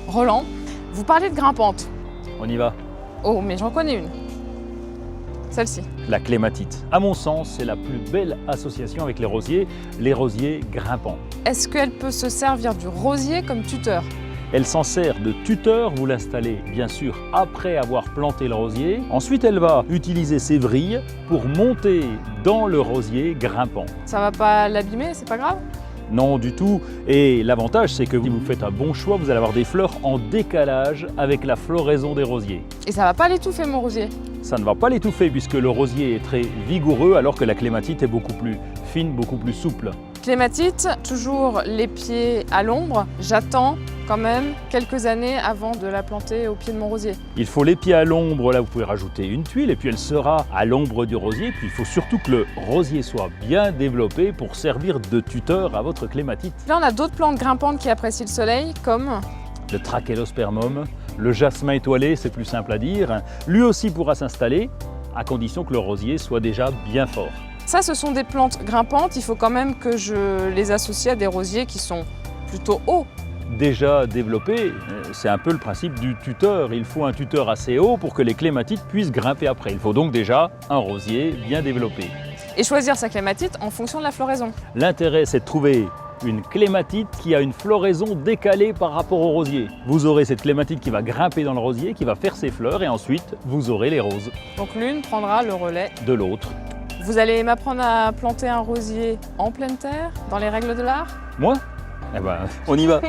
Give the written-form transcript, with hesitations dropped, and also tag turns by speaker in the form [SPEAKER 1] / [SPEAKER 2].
[SPEAKER 1] Roland, vous parlez de grimpante.
[SPEAKER 2] On y va.
[SPEAKER 1] Oh, mais j'en connais une. Celle-ci.
[SPEAKER 2] La clématite. À mon sens, c'est la plus belle association avec les rosiers grimpants.
[SPEAKER 1] Est-ce qu'elle peut se servir du rosier comme tuteur?
[SPEAKER 2] Elle s'en sert de tuteur, vous l'installez bien sûr après avoir planté le rosier. Ensuite, elle va utiliser ses vrilles pour monter dans le rosier grimpant.
[SPEAKER 1] Ça va pas l'abîmer, c'est pas grave?
[SPEAKER 2] Non du tout, et l'avantage c'est que si vous faites un bon choix, vous allez avoir des fleurs en décalage avec la floraison des rosiers.
[SPEAKER 1] Et ça va pas l'étouffer mon rosier?
[SPEAKER 2] Ça ne va pas l'étouffer puisque le rosier est très vigoureux alors que la clématite est beaucoup plus fine, beaucoup plus souple.
[SPEAKER 1] Clématite, toujours les pieds à l'ombre. J'attends quand même quelques années avant de la planter au pied de mon rosier.
[SPEAKER 2] Il faut les pieds à l'ombre, là vous pouvez rajouter une tuile et puis elle sera à l'ombre du rosier. Puis il faut surtout que le rosier soit bien développé pour servir de tuteur à votre clématite.
[SPEAKER 1] Là on a d'autres plantes grimpantes qui apprécient le soleil comme
[SPEAKER 2] le trachelospermum, le jasmin étoilé, c'est plus simple à dire. Lui aussi pourra s'installer à condition que le rosier soit déjà bien fort.
[SPEAKER 1] ça, ce sont des plantes grimpantes. Il faut quand même que je les associe à des rosiers qui sont plutôt hauts.
[SPEAKER 2] Déjà développé, c'est un peu le principe du tuteur. Il faut un tuteur assez haut pour que les clématites puissent grimper après. Il faut donc déjà un rosier bien développé.
[SPEAKER 1] Et choisir sa clématite en fonction de la floraison.
[SPEAKER 2] L'intérêt, c'est de trouver une clématite qui a une floraison décalée par rapport au rosier. Vous aurez cette clématite qui va grimper dans le rosier, qui va faire ses fleurs et ensuite vous aurez les roses
[SPEAKER 1] Donc l'une prendra le relais
[SPEAKER 2] de l'autre.
[SPEAKER 1] Vous allez m'apprendre à planter un rosier en pleine terre, dans les règles de l'art?
[SPEAKER 2] Moi ? Eh ben, on y va.